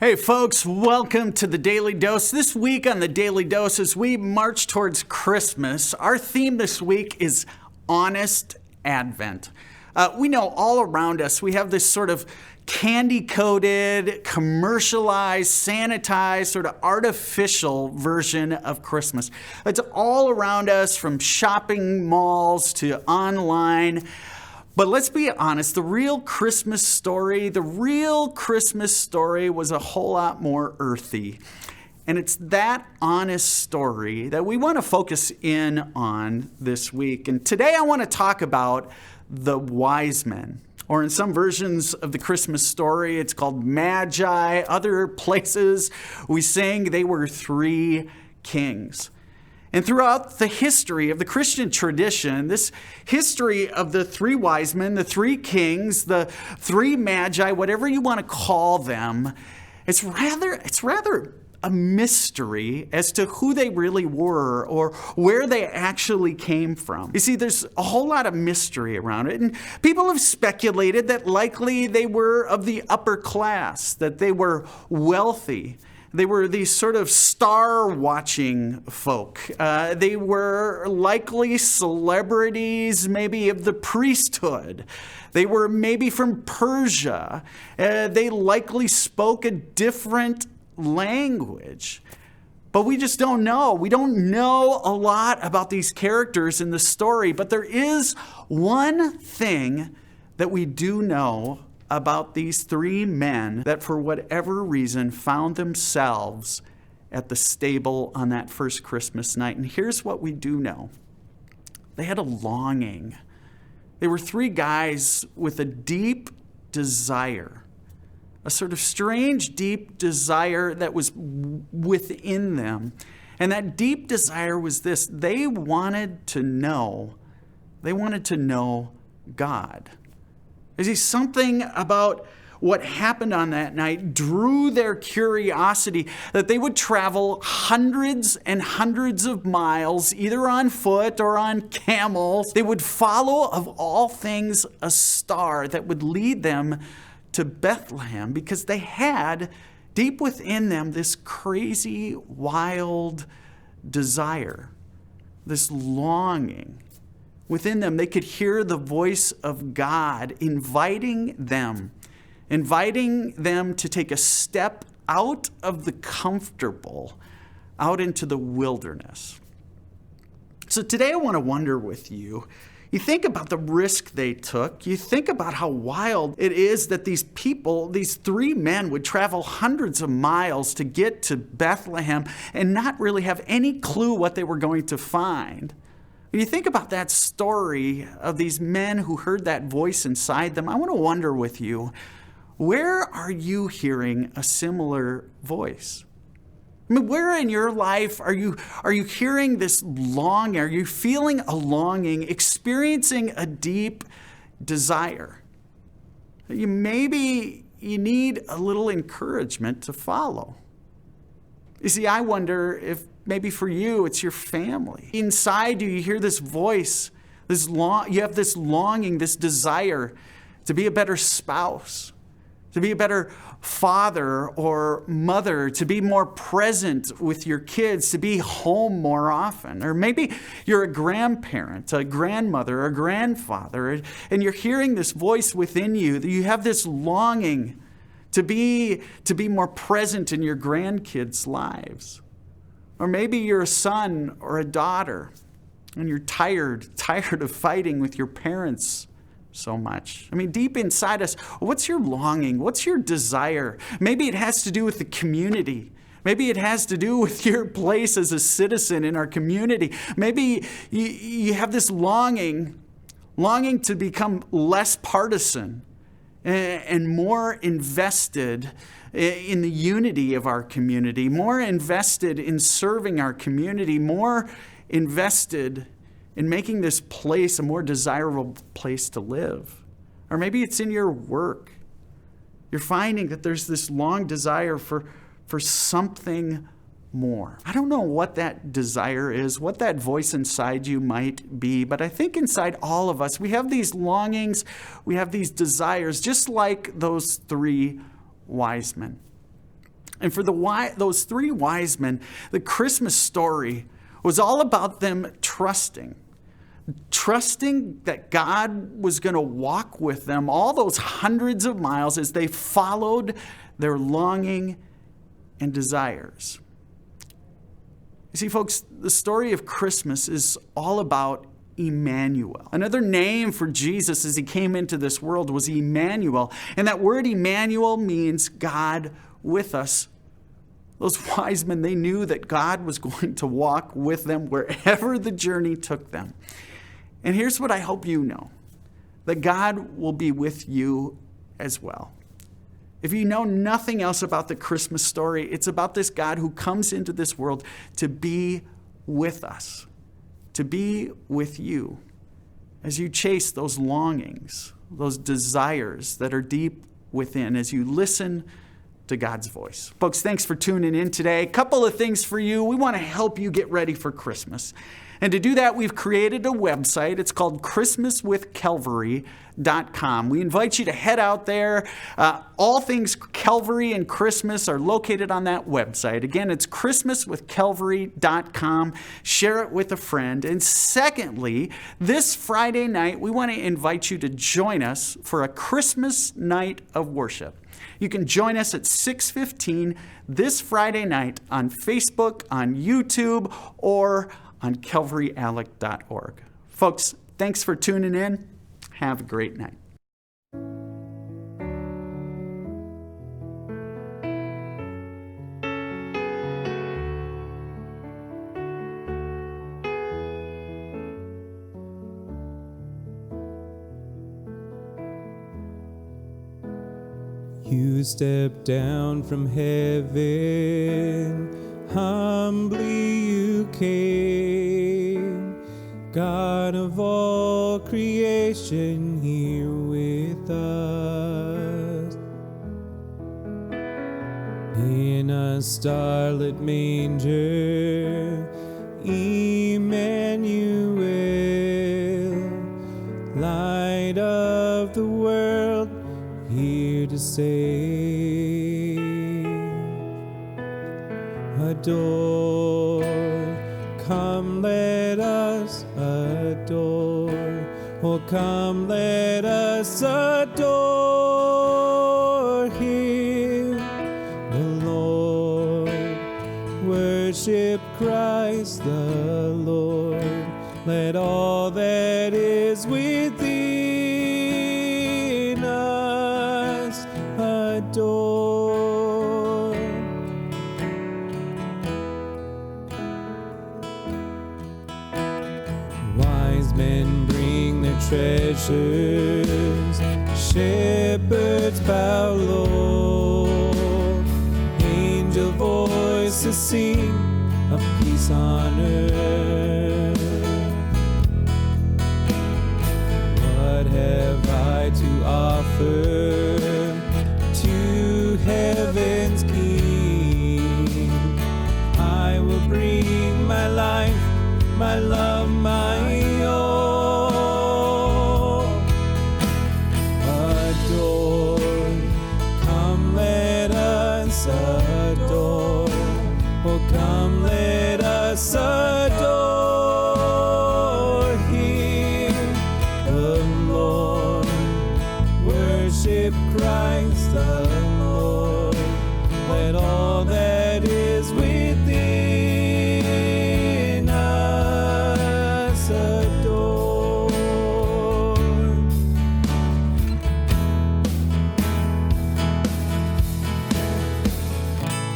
Hey folks, welcome to the Daily Dose. This week on the Daily Dose, as we march towards Christmas, our theme this week is Honest Advent. We know all around us we have this sort of candy-coated, commercialized, sanitized, sort of artificial version of Christmas. It's all around us, from shopping malls to online. But let's be honest, the real Christmas story was a whole lot more earthy. And it's that honest story that we want to focus in on this week. And today I want to talk about the wise men. Or in some versions of the Christmas story, it's called magi. Other places we sing they were three kings. And throughout the history of the Christian tradition, this history of the three wise men, the three kings, the three magi, whatever you want to call them, it's rather a mystery as to who they really were or where they actually came from. You see, there's a whole lot of mystery around it. And people have speculated that likely they were of the upper class, that they were wealthy. They were these sort of star-watching folk. They were likely celebrities, maybe of the priesthood. They were maybe from Persia. They likely spoke a different language. But we just don't know. We don't know a lot about these characters in the story. But there is one thing that we do know about these three men that for whatever reason found themselves at the stable on that first Christmas night. And here's what we do know. They had a longing. They were three guys with a deep desire, a sort of strange, deep desire that was within them. And that deep desire was this: they wanted to know God. You see, something about what happened on that night drew their curiosity that they would travel hundreds and hundreds of miles, either on foot or on camels. They would follow, of all things, a star that would lead them to Bethlehem, because they had deep within them this crazy, wild desire, this longing. Within them, they could hear the voice of God inviting them to take a step out of the comfortable, out into the wilderness. So today I want to wonder with you, you think about the risk they took. You think about how wild it is that these people, these three men, would travel hundreds of miles to get to Bethlehem and not really have any clue what they were going to find. When you think about that story of these men who heard that voice inside them, I want to wonder with you, where are you hearing a similar voice? I mean, where in your life are you hearing this longing? Are you feeling a longing, experiencing a deep desire? Maybe you need a little encouragement to follow. You see, I wonder if maybe for you, it's your family. Inside you hear this voice, you have this longing, this desire to be a better spouse, to be a better father or mother, to be more present with your kids, to be home more often. Or maybe you're a grandparent, a grandmother, a grandfather, and you're hearing this voice within you, that you have this longing to be more present in your grandkids' lives. Or maybe you're a son or a daughter and you're tired of fighting with your parents so much. I mean, deep inside us, what's your longing? What's your desire? Maybe it has to do with the community. Maybe it has to do with your place as a citizen in our community. Maybe you have this longing to become less partisan and more invested in the unity of our community, more invested in serving our community, more invested in making this place a more desirable place to live. Or maybe it's in your work. You're finding that there's this long desire for something more. I don't know what that desire is, what that voice inside you might be, but I think inside all of us, we have these longings, we have these desires, just like those three wise men. And for those three wise men, the Christmas story was all about them trusting that God was going to walk with them all those hundreds of miles as they followed their longing and desires. You see, folks, the story of Christmas is all about Emmanuel. Another name for Jesus as he came into this world was Emmanuel. And that word Emmanuel means God with us. Those wise men, they knew that God was going to walk with them wherever the journey took them. And here's what I hope you know, that God will be with you as well. If you know nothing else about the Christmas story, it's about this God who comes into this world to be with us, to be with you as you chase those longings, those desires that are deep within, as you listen to God's voice. Folks, thanks for tuning in today. A couple of things for you. We want to help you get ready for Christmas. And to do that, we've created a website. It's called ChristmasWithCalvary.com. We invite you to head out there. All things Calvary and Christmas are located on that website. Again, it's ChristmasWithCalvary.com. Share it with a friend. And secondly, this Friday night, we want to invite you to join us for a Christmas night of worship. You can join us at 6:15 this Friday night on Facebook, on YouTube, or on calvaryalec.org. Folks, thanks for tuning in. Have a great night. You stepped down from heaven, humbly you came, God of all creation here with us. In a starlit manger, Emmanuel, light of the world, here to save. Adore, come let us adore. Oh, come let us adore Him, the Lord. Worship Christ the Lord. Let all that is within us adore. Wise men bring their treasures, shepherds bow low, angel voices sing of peace on earth. What have I to offer to heaven's King? I will bring my life, my love, my all. Adore, come let us adore. Oh, come let us adore Him, the Lord. Worship Christ the Lord. Let all that is within us adore.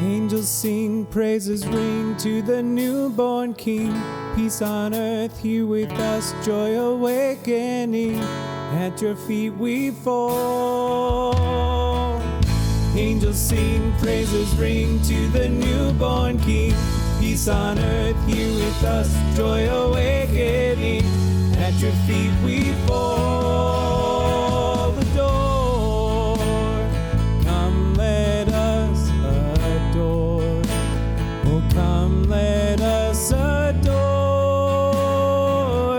Angels sing, praises ring to the newborn King. Peace on earth, here with us, joy awakening. At your feet we fall. Angels sing, praises ring to the newborn King. Peace on earth, here with us, joy awakening. At your feet we fall. Adore, come let us adore. Oh, come let us adore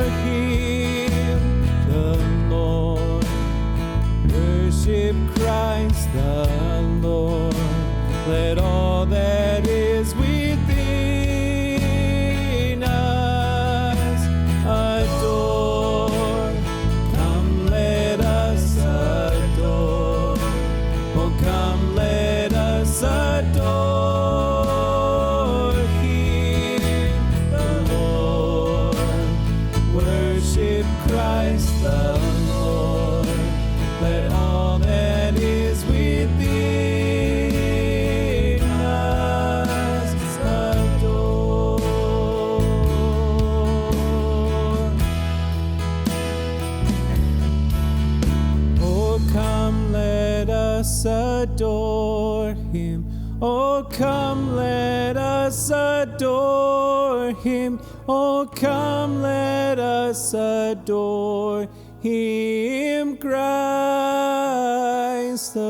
Him, the Lord. Worship Christ the Lord. Let all that is within us adore. Come, let us adore. Oh, come, let us adore Him, the Lord. Worship Christ the Lord. Let all that is within us adore. Oh, come, let us adore Him. Oh, come, let us adore Him. Oh, come, let us adore Him, Christ the